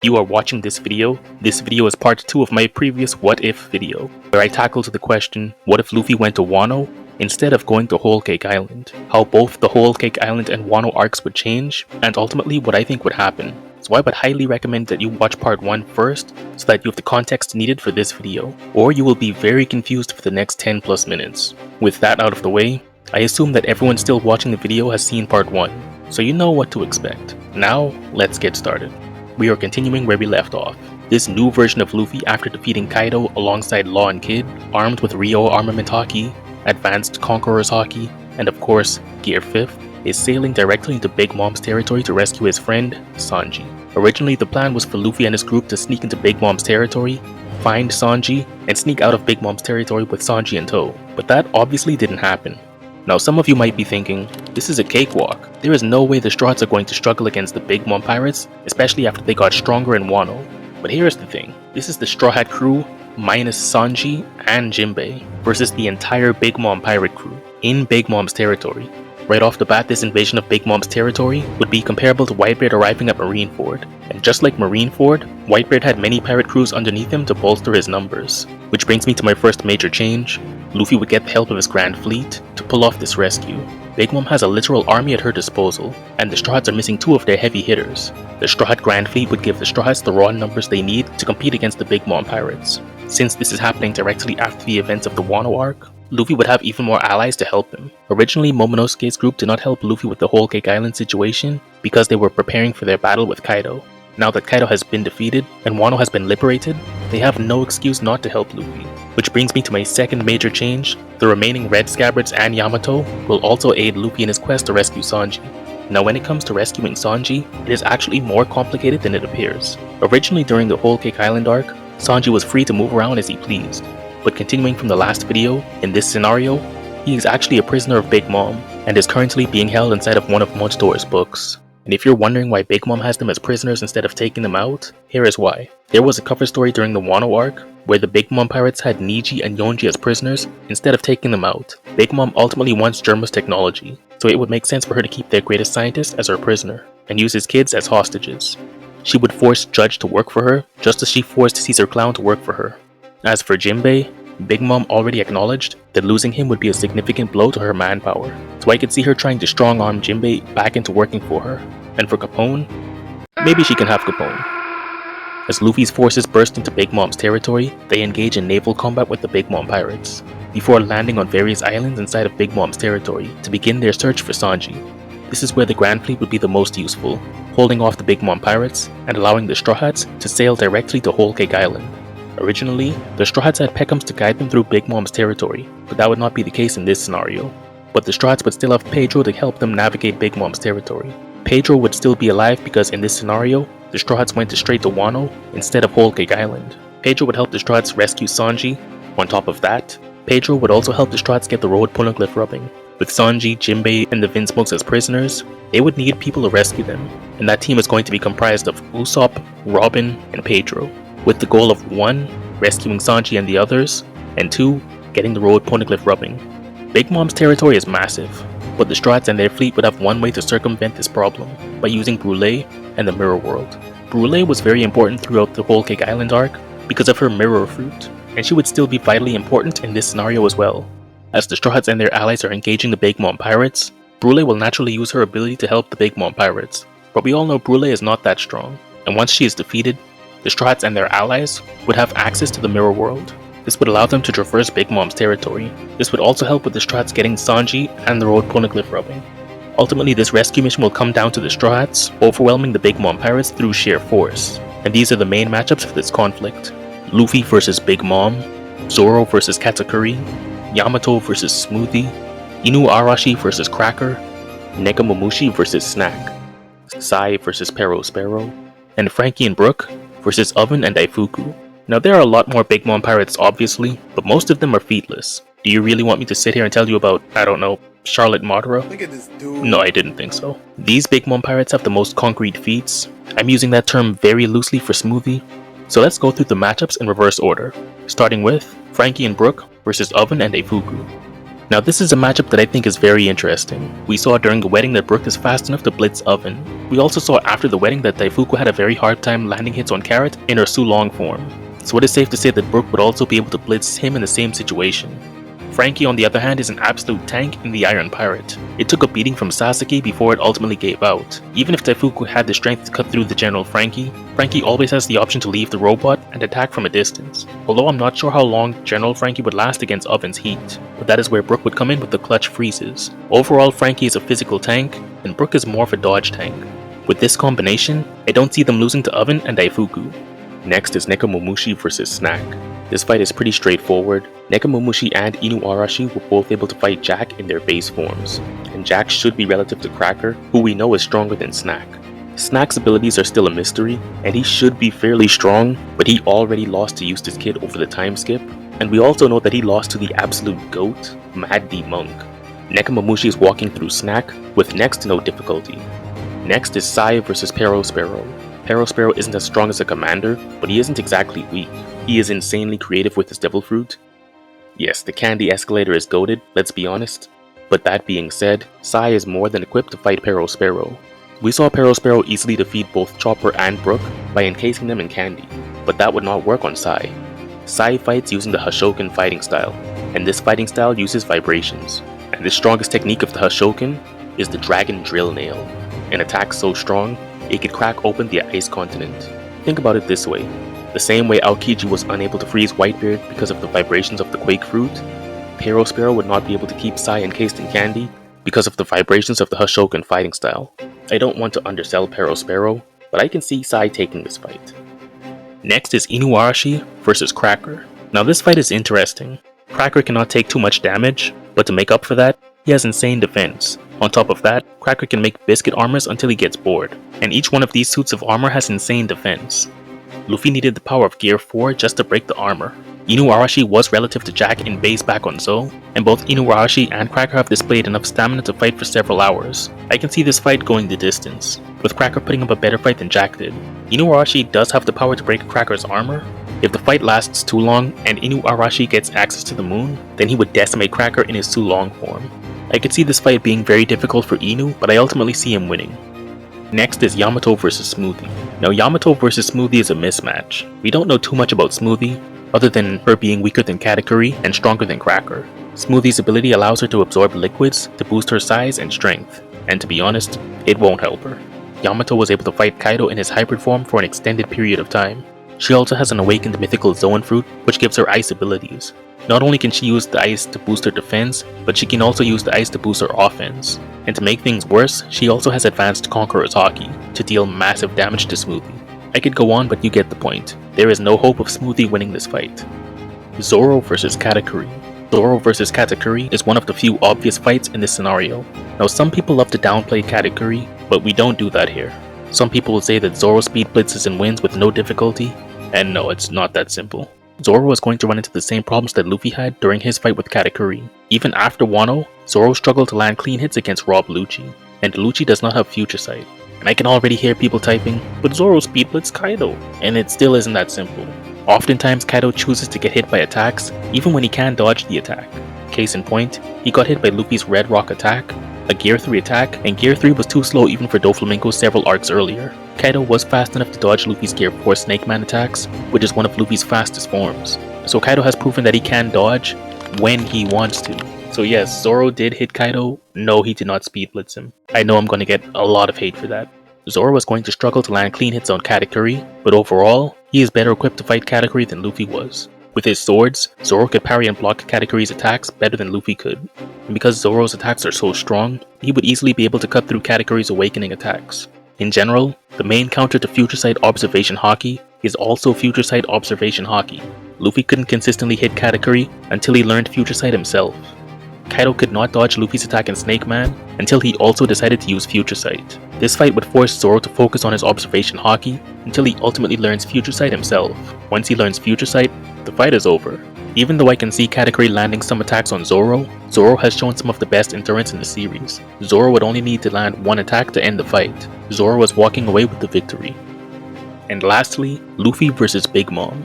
You are watching this video. This video is part 2 of my previous What If video, where I tackled the question, what if Luffy went to Wano instead of going to Whole Cake Island? How both the Whole Cake Island and Wano arcs would change, and ultimately what I think would happen. So I would highly recommend that you watch part 1 first, so that you have the context needed for this video, or you will be very confused for the next 10 plus minutes. With that out of the way, I assume that everyone still watching the video has seen part 1, so you know what to expect. Now, let's get started. We are continuing where we left off. This new version of Luffy, after defeating Kaido alongside Law and Kid, armed with Ryo Armament Haki, Advanced Conqueror's Haki, and of course, Gear 5th, is sailing directly into Big Mom's territory to rescue his friend, Sanji. Originally, the plan was for Luffy and his group to sneak into Big Mom's territory, find Sanji, and sneak out of Big Mom's territory with Sanji in tow, but that obviously didn't happen. Now some of you might be thinking, this is a cakewalk. There is no way the Straw Hats are going to struggle against the Big Mom pirates, especially after they got stronger in Wano. But here's the thing, this is the Straw Hat crew minus Sanji and Jinbei versus the entire Big Mom pirate crew in Big Mom's territory. Right off the bat, this invasion of Big Mom's territory would be comparable to Whitebeard arriving at Marineford. And just like Marineford, Whitebeard had many pirate crews underneath him to bolster his numbers. Which brings me to my first major change. Luffy would get the help of his Grand Fleet to pull off this rescue. Big Mom has a literal army at her disposal, and the Straw Hats are missing 2 of their heavy hitters. The Straw Hat Grand Fleet would give the Straw Hats the raw numbers they need to compete against the Big Mom pirates. Since this is happening directly after the events of the Wano arc, Luffy would have even more allies to help him. Originally, Momonosuke's group did not help Luffy with the Whole Cake Island situation because they were preparing for their battle with Kaido. Now that Kaido has been defeated and Wano has been liberated, they have no excuse not to help Luffy. Which brings me to my second major change. The remaining Red Scabbards and Yamato will also aid Luffy in his quest to rescue Sanji. Now when it comes to rescuing Sanji, it is actually more complicated than it appears. Originally during the Whole Cake Island arc, Sanji was free to move around as he pleased. But continuing from the last video, in this scenario, he is actually a prisoner of Big Mom and is currently being held inside of one of Munchausen's books. And if you're wondering why Big Mom has them as prisoners instead of taking them out, here is why. There was a cover story during the Wano arc where the Big Mom pirates had Niji and Yonji as prisoners instead of taking them out. Big Mom ultimately wants Germa's technology, so it would make sense for her to keep their greatest scientist as her prisoner and use his kids as hostages. She would force Judge to work for her, just as she forced Caesar Clown to work for her. As for Jinbei, Big Mom already acknowledged that losing him would be a significant blow to her manpower, so I could see her trying to strong-arm Jinbei back into working for her. And for Capone, maybe she can have Capone. As Luffy's forces burst into Big Mom's territory, they engage in naval combat with the Big Mom pirates, before landing on various islands inside of Big Mom's territory to begin their search for Sanji. This is where the Grand Fleet would be the most useful, holding off the Big Mom pirates and allowing the Straw Hats to sail directly to Whole Cake Island. Originally, the Straw Hats had Peckhams to guide them through Big Mom's territory, but that would not be the case in this scenario. But the Straw Hats would still have Pedro to help them navigate Big Mom's territory. Pedro would still be alive because in this scenario, the Straw Hats went straight to Wano instead of Whole Cake Island. Pedro would help the Straw Hats rescue Sanji. On top of that, Pedro would also help the Straw Hats get the road Poneglyph rubbing. With Sanji, Jinbei, and the Vinsmokes as prisoners, they would need people to rescue them, and that team is going to be comprised of Usopp, Robin, and Pedro, with the goal of 1. Rescuing Sanji and the others, and 2. Getting the road Poneglyph rubbing. Big Mom's territory is massive, but the Straw Hats and their fleet would have one way to circumvent this problem, by using Brûlé and the Mirror World. Brûlé was very important throughout the Whole Cake Island arc because of her Mirror Fruit, and she would still be vitally important in this scenario as well. As the Straw Hats and their allies are engaging the Big Mom pirates, Brûlé will naturally use her ability to help the Big Mom pirates, but we all know Brûlé is not that strong, and once she is defeated, the Straw Hats and their allies would have access to the Mirror World. This would allow them to traverse Big Mom's territory. This would also help with the Straw Hats getting Sanji and the road Poneglyph rubbing. Ultimately, this rescue mission will come down to the Straw Hats overwhelming the Big Mom pirates through sheer force. And these are the main matchups for this conflict. Luffy versus Big Mom, Zoro versus Katakuri, Yamato versus Smoothie, Inu Arashi versus Cracker, Nekomamushi versus Snack, Sai versus Pero Sparrow, and Frankie and Brook versus Oven and Daifuku. Now there are a lot more Big Mom pirates obviously, but most of them are featless. Do you really want me to sit here and tell you about, I don't know, Charlotte Madara? Look at this dude. No, I didn't think so. These Big Mom pirates have the most concrete feats. I'm using that term very loosely for Smoothie. So let's go through the matchups in reverse order, starting with Frankie and Brook versus Oven and Daifuku. Now this is a matchup that I think is very interesting. We saw during the wedding that Brook is fast enough to blitz Oven. We also saw after the wedding that Daifuku had a very hard time landing hits on Carrot in her Sulong form. So it is safe to say that Brook would also be able to blitz him in the same situation. Frankie on the other hand is an absolute tank in the Iron Pirate. It took a beating from Sasaki before it ultimately gave out. Even if Daifuku had the strength to cut through the General Frankie, Frankie always has the option to leave the robot and attack from a distance. Although I'm not sure how long General Frankie would last against Oven's heat, but that is where Brook would come in with the clutch freezes. Overall, Frankie is a physical tank, and Brook is more of a dodge tank. With this combination, I don't see them losing to Oven and Daifuku. Next is Nekomamushi vs Snack. This fight is pretty straightforward. Nekomamushi and Inuarashi were both able to fight Jack in their base forms, and Jack should be relative to Cracker, who we know is stronger than Snack. Snack's abilities are still a mystery, and he should be fairly strong, but he already lost to Eustace Kid over the time skip, and we also know that he lost to the absolute GOAT, Mad D Monk. Nekomamushi is walking through Snack with next to no difficulty. Next is Sai vs Pero Sparrow. Pero Sparrow isn't as strong as a commander, but he isn't exactly weak. He is insanely creative with his Devil Fruit. Yes, the candy escalator is goated, let's be honest. But that being said, Sai is more than equipped to fight Pero Sparrow. We saw Pero Sparrow easily defeat both Chopper and Brook by encasing them in candy, but that would not work on Sai. Sai fights using the Hashoken fighting style, and this fighting style uses vibrations. And the strongest technique of the Hashoken is the Dragon Drill Nail, an attack so strong, it could crack open the ice continent. Think about it this way. The same way Aokiji was unable to freeze Whitebeard because of the vibrations of the Quake Fruit, Pero Sparrow would not be able to keep Sai encased in candy because of the vibrations of the Hashoken fighting style. I don't want to undersell Pero Sparrow, but I can see Sai taking this fight. Next is Inuarashi vs Cracker. Now this fight is interesting. Cracker cannot take too much damage, but to make up for that, he has insane defense. On top of that, Cracker can make biscuit armors until he gets bored, and each one of these suits of armor has insane defense. Luffy needed the power of Gear 4 just to break the armor. Inuarashi was relative to Jack in base back on Zou, and both Inuarashi and Cracker have displayed enough stamina to fight for several hours. I can see this fight going the distance, with Cracker putting up a better fight than Jack did. Inuarashi does have the power to break Cracker's armor. If the fight lasts too long and Inuarashi gets access to the moon, then he would decimate Cracker in his Sulong form. I could see this fight being very difficult for Inu, but I ultimately see him winning. Next is Yamato vs Smoothie. Now Yamato vs Smoothie is a mismatch. We don't know too much about Smoothie, other than her being weaker than Katakuri and stronger than Cracker. Smoothie's ability allows her to absorb liquids to boost her size and strength, and to be honest, it won't help her. Yamato was able to fight Kaido in his hybrid form for an extended period of time. She also has an awakened mythical Zoan fruit, which gives her ice abilities. Not only can she use the ice to boost her defense, but she can also use the ice to boost her offense. And to make things worse, she also has advanced Conqueror's Haki to deal massive damage to Smoothie. I could go on, but you get the point. There is no hope of Smoothie winning this fight. Zoro vs Katakuri. Zoro vs Katakuri is one of the few obvious fights in this scenario. Now some people love to downplay Katakuri, but we don't do that here. Some people will say that Zoro speed blitzes and wins with no difficulty, and no, it's not that simple. Zoro was going to run into the same problems that Luffy had during his fight with Katakuri. Even after Wano, Zoro struggled to land clean hits against Rob Lucci, and Lucci does not have Future Sight. And I can already hear people typing, but Zoro speed blitz Kaido, and it still isn't that simple. Oftentimes Kaido chooses to get hit by attacks, even when he can dodge the attack. Case in point, he got hit by Luffy's Red Rock attack, a Gear 3 attack, and Gear 3 was too slow even for Doflamingo several arcs earlier. Kaido was fast enough to dodge Luffy's Gear 4 Snake Man attacks, which is one of Luffy's fastest forms. So Kaido has proven that he can dodge when he wants to. So yes, Zoro did hit Kaido. No, he did not speed blitz him. I know I'm going to get a lot of hate for that. Zoro was going to struggle to land clean hits on Katakuri, but overall, he is better equipped to fight Katakuri than Luffy was. With his swords, Zoro could parry and block Katakuri's attacks better than Luffy could. And because Zoro's attacks are so strong, he would easily be able to cut through Katakuri's awakening attacks. In general, the main counter to Future Sight Observation Haki is also Future Sight Observation Haki. Luffy couldn't consistently hit Katakuri until he learned Future Sight himself. Kaido could not dodge Luffy's attack in Snake Man until he also decided to use Future Sight. This fight would force Zoro to focus on his Observation Haki until he ultimately learns Future Sight himself. Once he learns Future Sight, the fight is over. Even though I can see Katakuri landing some attacks on Zoro, Zoro has shown some of the best endurance in the series. Zoro would only need to land one attack to end the fight. Zoro was walking away with the victory. And lastly, Luffy vs Big Mom.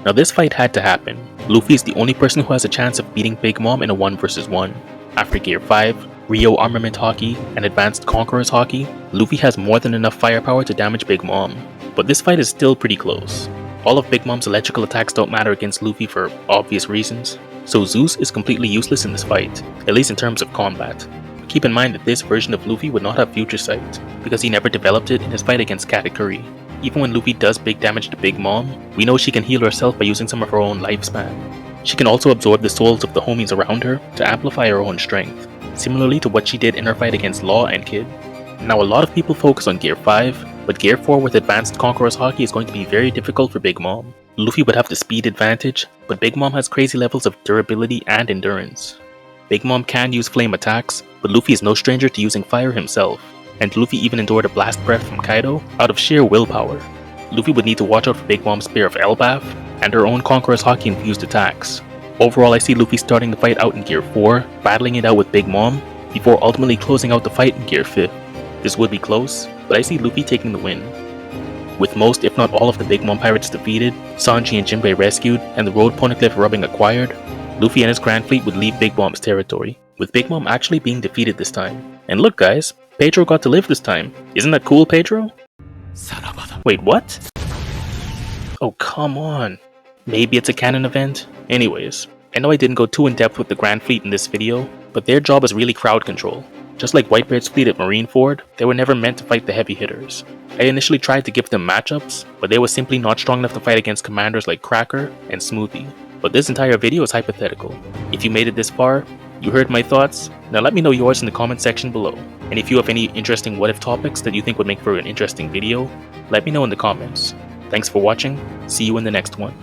Now this fight had to happen. Luffy is the only person who has a chance of beating Big Mom in a 1 vs 1. After Gear 5, Rio Armament Haki, and Advanced Conqueror's Haki, Luffy has more than enough firepower to damage Big Mom. But this fight is still pretty close. All of Big Mom's electrical attacks don't matter against Luffy for obvious reasons, so Zeus is completely useless in this fight, at least in terms of combat. Keep in mind that this version of Luffy would not have Future Sight, because he never developed it in his fight against Katakuri. Even when Luffy does big damage to Big Mom, we know she can heal herself by using some of her own lifespan. She can also absorb the souls of the homies around her to amplify her own strength, similarly to what she did in her fight against Law and Kid. Now a lot of people focus on Gear 5, but Gear 4 with Advanced Conqueror's Haki is going to be very difficult for Big Mom. Luffy would have the speed advantage, but Big Mom has crazy levels of durability and endurance. Big Mom can use flame attacks, but Luffy is no stranger to using fire himself, and Luffy even endured a blast breath from Kaido out of sheer willpower. Luffy would need to watch out for Big Mom's Spear of Elbaf, and her own Conqueror's Haki infused attacks. Overall, I see Luffy starting the fight out in Gear 4, battling it out with Big Mom, before ultimately closing out the fight in Gear 5. This would be close, but I see Luffy taking the win. With most, if not all of the Big Mom pirates defeated, Sanji and Jinbei rescued, and the Road Poneglyph rubbing acquired, Luffy and his Grand Fleet would leave Big Mom's territory, with Big Mom actually being defeated this time. And look guys, Pedro got to live this time. Isn't that cool, Pedro? Wait, what? Oh, come on. Maybe it's a canon event? Anyways, I know I didn't go too in depth with the Grand Fleet in this video, but their job is really crowd control. Just like Whitebeard's fleet at Marineford, they were never meant to fight the heavy hitters. I initially tried to give them matchups, but they were simply not strong enough to fight against commanders like Cracker and Smoothie. But this entire video is hypothetical. If you made it this far, you heard my thoughts, now let me know yours in the comment section below. And if you have any interesting what if topics that you think would make for an interesting video, let me know in the comments. Thanks for watching, see you in the next one.